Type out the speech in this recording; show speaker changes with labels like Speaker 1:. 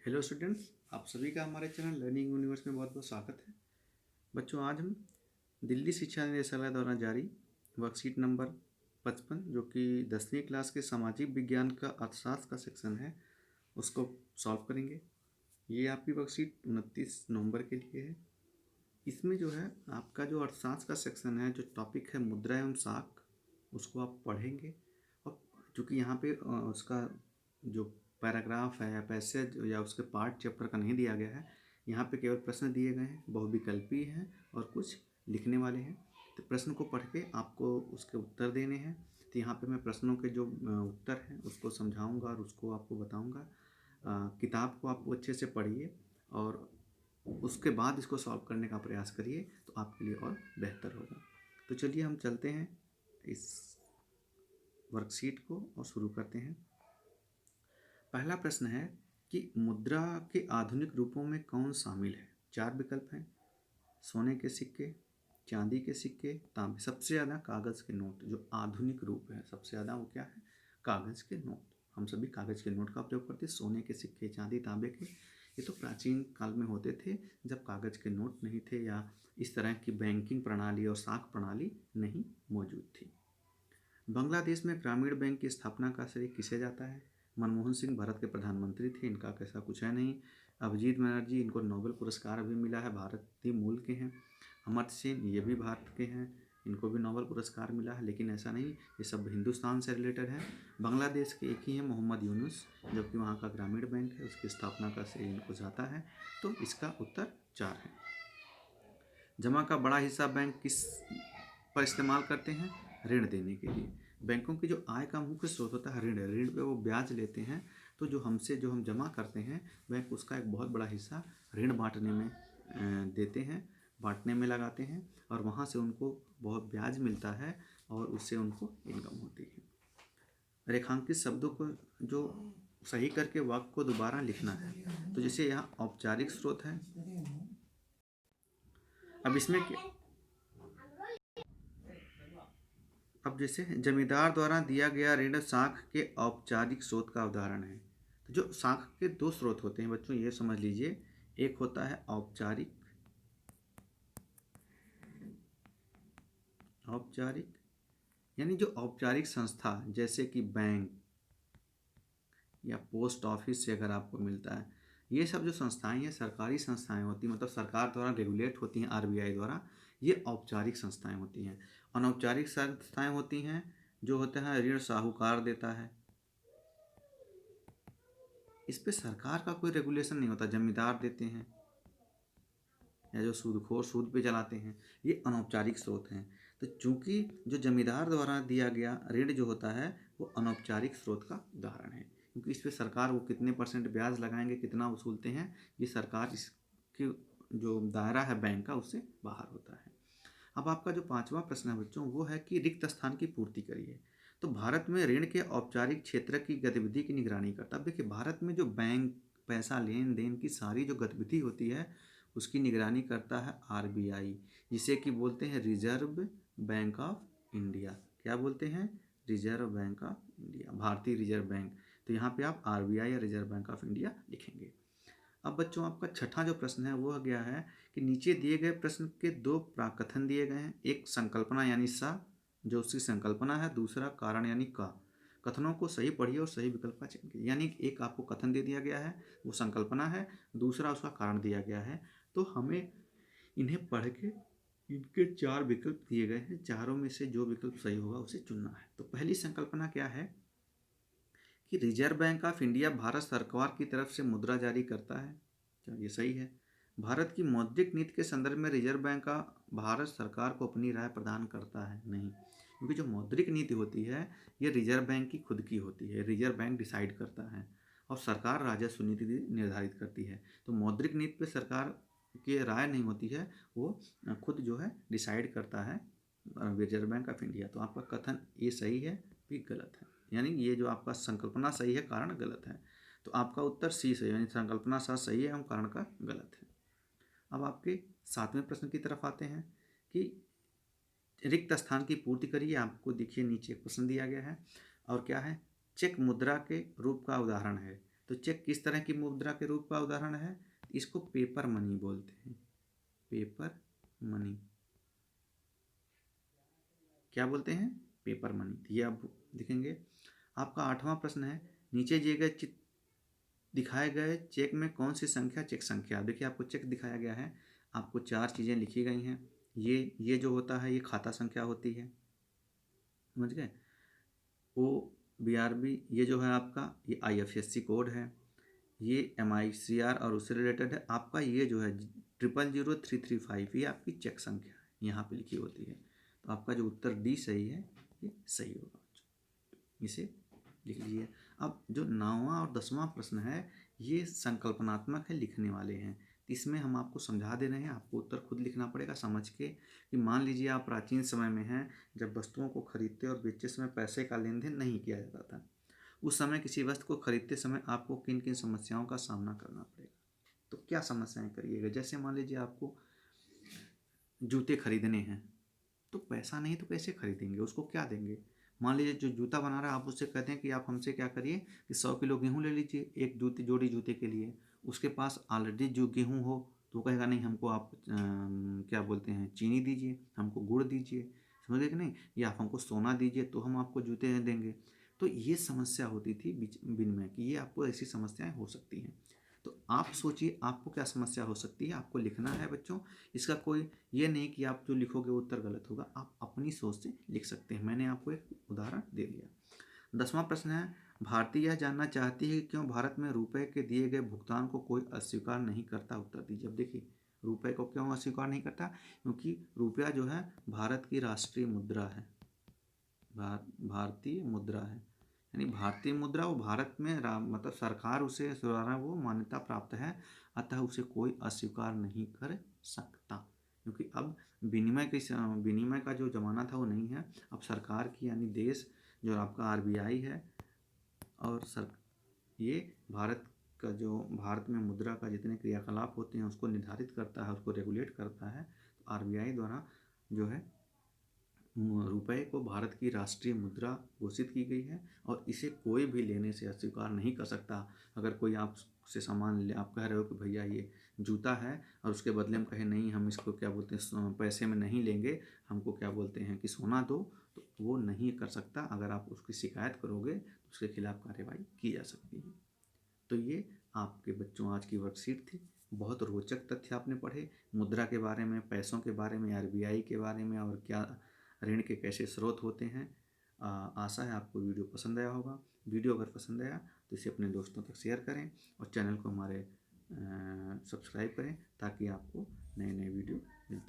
Speaker 1: Hello students, आप सभी का हमारे चैनल लर्निंग यूनिवर्स में बहुत बहुत स्वागत है। बच्चों, आज हम दिल्ली शिक्षा निदेशालय द्वारा जारी वर्कशीट नंबर 55 जो कि 10वीं क्लास के सामाजिक विज्ञान का अर्थशास्त्र का सेक्शन है उसको सॉल्व करेंगे। ये आपकी वर्कशीट 29 नवंबर के लिए है। इसमें जो है आपका जो अर्थशास्त्र का सेक्शन है, जो टॉपिक है मुद्रा एवं साख, उसको आप पढ़ेंगे। और चूँकि यहाँ पे उसका जो पैराग्राफ है या पैसेज या उसके पार्ट चैप्टर का नहीं दिया गया है, यहाँ पे केवल प्रश्न दिए गए हैं, बहुविकल्पी हैं और कुछ लिखने वाले हैं। तो प्रश्न को पढ़ के आपको उसके उत्तर देने हैं। तो यहाँ पे मैं प्रश्नों के जो उत्तर हैं उसको समझाऊंगा और उसको आपको बताऊंगा। किताब को आप अच्छे से पढ़िए और उसके बाद इसको सॉल्व करने का प्रयास करिए, तो आपके लिए और बेहतर होगा। तो चलिए हम चलते हैं इस वर्कशीट को और शुरू करते हैं। पहला प्रश्न है कि मुद्रा के आधुनिक रूपों में कौन शामिल है। 4 विकल्प हैं: सोने के सिक्के, चांदी के सिक्के, तांबे। सबसे ज़्यादा कागज़ के नोट जो आधुनिक रूप है, सबसे ज़्यादा वो क्या है? कागज़ के नोट। हम सभी कागज़ के नोट का प्रयोग करते हैं। सोने के सिक्के, चांदी, तांबे के, ये तो प्राचीन काल में होते थे जब कागज़ के नोट नहीं थे या इस तरह की बैंकिंग प्रणाली और साख प्रणाली नहीं मौजूद थी। बांग्लादेश में ग्रामीण बैंक की स्थापना का श्रेय किसे जाता है? मनमोहन सिंह भारत के प्रधानमंत्री थे, इनका कैसा कुछ है नहीं। अभिजीत बनर्जी, इनको नोबेल पुरस्कार भी मिला है, भारतीय मूल के हैं। अमर्त्य सेन, ये भी भारत के हैं, इनको भी नोबेल पुरस्कार मिला है, लेकिन ऐसा नहीं, ये सब हिंदुस्तान से रिलेटेड है। बांग्लादेश के एक ही है, मोहम्मद यूनुस, जबकि वहाँ का ग्रामीण बैंक है, उसकी स्थापना का श्रेय इनको जाता है। तो इसका उत्तर 4 है। जमा का बड़ा हिस्सा बैंक किस पर इस्तेमाल करते हैं? ऋण देने के लिए। बैंकों की जो आय का मुख्य स्रोत होता है ऋण। ऋण पे वो ब्याज लेते हैं, तो जो हम जमा करते हैं, बैंक उसका एक बहुत बड़ा हिस्सा ऋण बांटने में देते हैं, बांटने में लगाते हैं, और वहाँ से उनको बहुत ब्याज मिलता है और उससे उनको इनकम होती है। रेखांकित शब्दों को जो सही करके वाक्य को दोबारा लिखना है। तो जैसे यहाँ औपचारिक स्रोत है, अब इसमें अब जैसे जमींदार द्वारा दिया गया ऋण साख के औपचारिक स्रोत का उदाहरण है। तो जो साख के 2 स्रोत होते हैं बच्चों, ये समझ लीजिए। एक होता है औपचारिक, औपचारिक यानी जो औपचारिक संस्था, जैसे कि बैंक या पोस्ट ऑफिस से अगर आपको मिलता है, ये सब जो संस्थाएं हैं सरकारी संस्थाएं होती हैं, मतलब सरकार द्वारा रेगुलेट होती हैं, आरबीआई द्वारा। ये औपचारिक संस्थाएं होती हैं। अनौपचारिक संस्थाएं होती हैं जो होता है ऋण साहूकार देता है, इस पे सरकार का कोई रेगुलेशन नहीं होता। जमींदार देते हैं या जो सूदखोर सूद पे चलाते हैं, ये अनौपचारिक स्रोत हैं। तो चूंकि जो जमींदार द्वारा दिया गया ऋण जो होता है वो अनौपचारिक स्रोत का उदाहरण है, क्योंकि इस पे सरकार वो कितने % ब्याज लगाएंगे, कितना वसूलते हैं, ये सरकार इसके जो दायरा है बैंक का उससे बाहर होता है। अब आपका जो 5वां प्रश्न है बच्चों, वो है कि रिक्त स्थान की पूर्ति करिए। तो भारत में ऋण के औपचारिक क्षेत्र की गतिविधि की निगरानी करता है। देखिए, भारत में जो बैंक पैसा लेन देन की सारी जो गतिविधि होती है उसकी निगरानी करता है आरबीआई, जिसे कि बोलते हैं रिजर्व बैंक ऑफ इंडिया। क्या बोलते हैं? रिजर्व बैंक ऑफ इंडिया, भारतीय रिजर्व बैंक। तो यहाँ पे आप आरबीआई या रिजर्व बैंक ऑफ इंडिया लिखेंगे। अब बच्चों, आपका छठा जो प्रश्न है वो गया है कि नीचे दिए गए प्रश्न के 2 प्राकथन दिए गए हैं। एक संकल्पना यानी सा, जो उसकी संकल्पना है, दूसरा कारण यानी का। कथनों को सही पढ़िए और सही विकल्प का चयन कीजिए। यानी एक आपको कथन दे दिया गया है, वो संकल्पना है, दूसरा उसका कारण दिया गया है। तो हमें इन्हें पढ़ के इनके 4 विकल्प दिए गए हैं, चारों में से जो विकल्प सही होगा उसे चुनना है। तो पहली संकल्पना क्या है कि reserve bank of India Bharat सरकार की तरफ से मुद्रा जारी करता है। ये सही है। भारत की मौद्रिक नीति के संदर्भ में रिजर्व बैंक का भारत सरकार को अपनी राय प्रदान करता है? नहीं, क्योंकि जो मौद्रिक नीति होती है ये रिजर्व बैंक की खुद की होती है। रिजर्व बैंक डिसाइड करता है और सरकार राजस्व नीति निर्धारित करती है। तो मौद्रिक नीति पे सरकार की राय नहीं होती है, वो खुद जो है डिसाइड करता है रिजर्व बैंक ऑफ इंडिया। तो आपका कथन ये सही है, भी गलत है। यानी ये जो आपका संकल्पना सही है, कारण गलत है। तो आपका उत्तर सी सही है, यानी संकल्पना सा सही है एवं कारण का गलत है। अब आपके 7वें प्रश्न की तरफ आते हैं कि रिक्त स्थान की पूर्ति करिए। आपको देखिए नीचे एक प्रश्न दिया गया है और क्या है? चेक मुद्रा के रूप का उदाहरण है। तो चेक किस तरह की मुद्रा के रूप का उदाहरण है? इसको पेपर मनी बोलते हैं। पेपर मनी क्या बोलते हैं? Paper money. ये आप देखेंगे। आपका 8वां प्रश्न है, नीचे दिखाए गए चेक में कौन सी संख्या चेक संख्या? देखिए आपको चेक दिखाया गया है, आपको 4 चीज़ें लिखी गई हैं। ये जो होता है ये खाता संख्या होती है, समझ गए। ओ BRB ये जो है आपका ये IFSC कोड है, ये MICR और उससे रिलेटेड है। आपका ये जो है 000335 ये आपकी चेक संख्या है, यहाँ पे लिखी होती है। तो आपका जो उत्तर डी सही है ये सही होगा, इसे लिख लीजिए। अब जो 9वां और 10वां प्रश्न है ये संकल्पनात्मक है, लिखने वाले हैं। इसमें हम आपको समझा दे रहे हैं, आपको उत्तर खुद लिखना पड़ेगा समझ के। कि मान लीजिए आप प्राचीन समय में हैं जब वस्तुओं को खरीदते और बेचते समय पैसे का लेन देन नहीं किया जाता था। उस समय किसी वस्तु को खरीदते समय आपको किन किन समस्याओं का सामना करना पड़ेगा? तो क्या समस्याएं करिएगा? जैसे मान लीजिए आपको जूते खरीदने हैं, तो पैसा नहीं तो कैसे खरीदेंगे, उसको क्या देंगे? मान लीजिए जो जूता बना रहा है आप उससे कहते हैं कि आप हमसे क्या करिए कि 100 किलो गेहूँ ले लीजिए एक जोड़ी जूते के लिए। उसके पास ऑलरेडी जो गेहूँ हो तो वो कहेगा नहीं, हमको आप क्या बोलते हैं चीनी दीजिए, हमको गुड़ दीजिए, समझ गए कि नहीं, या आप हमको सोना दीजिए तो हम आपको जूते देंगे। तो ये समस्या होती थी विनिमय की। ये आपको ऐसी समस्याएं हो सकती हैं। तो आप सोचिए आपको क्या समस्या हो सकती है, आपको लिखना है बच्चों। इसका कोई ये नहीं कि आप जो लिखोगे वो उत्तर गलत होगा, आप अपनी सोच से लिख सकते हैं। मैंने आपको एक उदाहरण दे दिया। 10वां प्रश्न है, भारतीय यह जानना चाहती है कि क्यों भारत में रुपए के दिए गए भुगतान को कोई अस्वीकार नहीं करता? उत्तर दीजिए। अब देखिए रुपए को क्यों अस्वीकार नहीं करता? क्योंकि रुपया जो है भारत की राष्ट्रीय मुद्रा है, भारतीय मुद्रा है, यानी भारतीय मुद्रा वो भारत में मतलब सरकार उसे द्वारा वो मान्यता प्राप्त है, अतः उसे कोई अस्वीकार नहीं कर सकता। क्योंकि अब विनिमय का जो ज़माना था वो नहीं है, अब सरकार की यानी देश जो आपका RBI है और ये भारत में मुद्रा का जितने क्रियाकलाप होते हैं उसको निर्धारित करता है, उसको रेगुलेट करता है। तो RBI द्वारा जो है रुपए को भारत की राष्ट्रीय मुद्रा घोषित की गई है और इसे कोई भी लेने से अस्वीकार नहीं कर सकता। अगर कोई आपसे सामान ले, आप कह रहे हो कि भैया ये जूता है और उसके बदले में कहे नहीं हम इसको क्या बोलते हैं पैसे में नहीं लेंगे, हमको क्या बोलते हैं कि सोना दो, तो वो नहीं कर सकता। अगर आप उसकी शिकायत करोगे तो उसके खिलाफ कार्रवाई की जा सकती है। तो ये आपके बच्चों आज की वर्कशीट थी। बहुत रोचक तथ्य आपने पढ़े मुद्रा के बारे में, पैसों के बारे में, RBI के बारे में और क्या ऋण के कैसे स्रोत होते हैं। आशा है आपको वीडियो पसंद आया होगा। वीडियो अगर पसंद आया तो इसे अपने दोस्तों तक शेयर करें और चैनल को हमारे सब्सक्राइब करें ताकि आपको नए नए वीडियो मिलते